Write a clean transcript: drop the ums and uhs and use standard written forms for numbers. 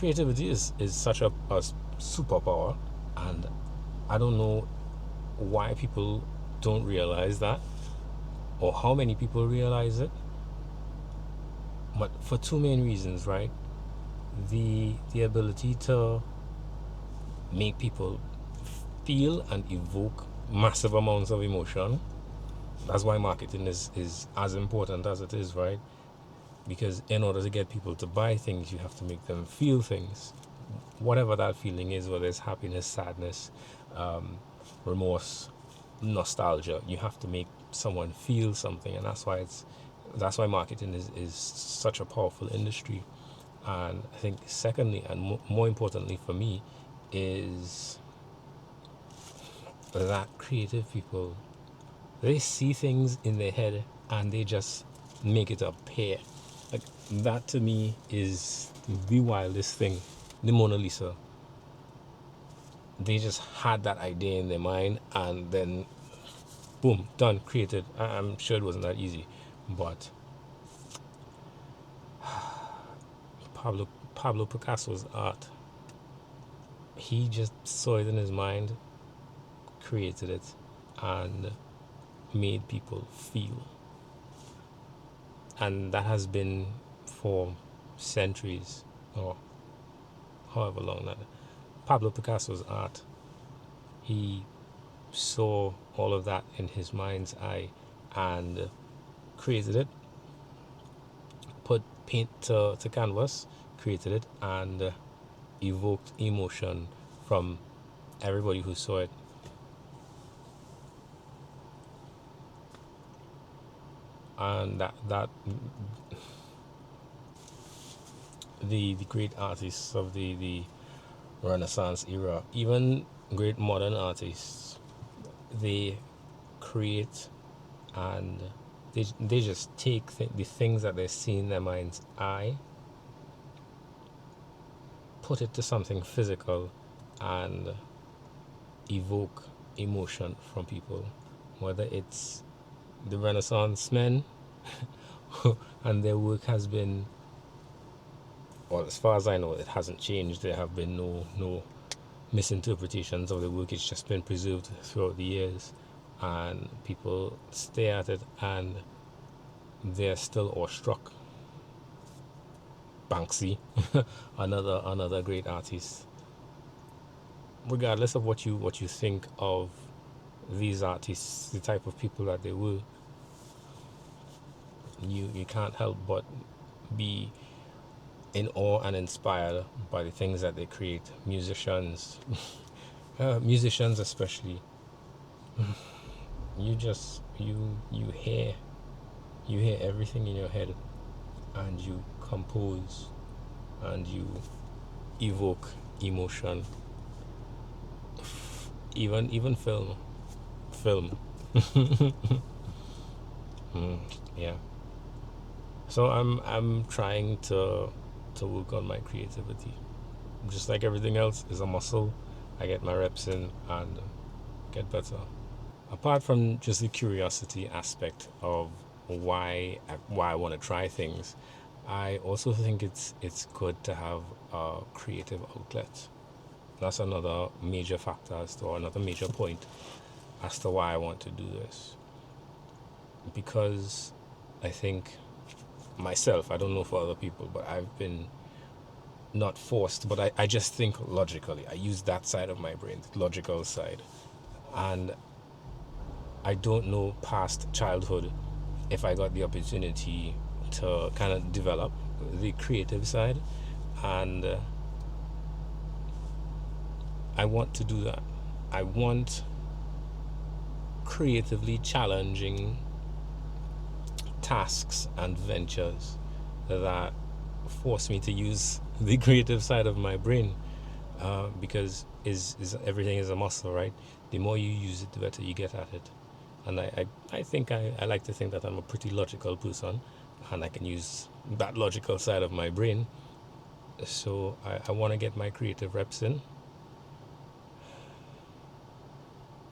creativity is such a superpower, and I don't know why people don't realize that, or how many people realize it, but for two main reasons, right? The ability to make people feel and evoke massive amounts of emotion. That's why marketing is as important as it is, right? Because in order to get people to buy things, you have to make them feel things, whatever that feeling is, whether it's happiness, sadness, remorse, nostalgia. You have to make someone feel something, and that's why marketing is such a powerful industry. And I think secondly, and more importantly for me, is that creative people, they see things in their head and they just make it appear. Like, that to me is the wildest thing. The Mona Lisa, they just had that idea in their mind and then boom, done, created. I'm sure it wasn't that easy, but Pablo Picasso's art, he just saw it in his mind, created it, and made people feel. And that has been for centuries, or however long that. Pablo Picasso's art, he saw all of that in his mind's eye and created it, put paint to canvas, created it, and evoked emotion from everybody who saw it. And that the great artists of the Renaissance era, even great modern artists, they create and they just take the things that they see in their mind's eye, put it to something physical, and evoke emotion from people. Whether it's the Renaissance men and their work has been, well, as far as I know, it hasn't changed. There have been no misinterpretations of the work. It's just been preserved throughout the years, and people stare at it and they're still awestruck. Banksy, another great artist. Regardless of what you think of these artists, the type of people that they were, you can't help but be in awe and inspired by the things that they create. Musicians, musicians especially, you just you hear everything in your head, and you compose and you evoke emotion. Even film. Yeah. So I'm trying to work on my creativity. Just like everything else is a muscle. I get my reps in and get better. Apart from just the curiosity aspect of why I want to try things, I also think it's good to have a creative outlet. That's another major factor or another major point as to why I want to do this. Because I think myself, I don't know for other people, but I've been not forced, but I just think logically. I use that side of my brain, the logical side. And I don't know past childhood if I got the opportunity to kind of develop the creative side. And I want to do that. I want creatively challenging tasks and ventures that force me to use the creative side of my brain, because is everything is a muscle, right? The more you use it, the better you get at it. And I think I like to think that I'm a pretty logical person, and I can use that logical side of my brain. So I want to get my creative reps in,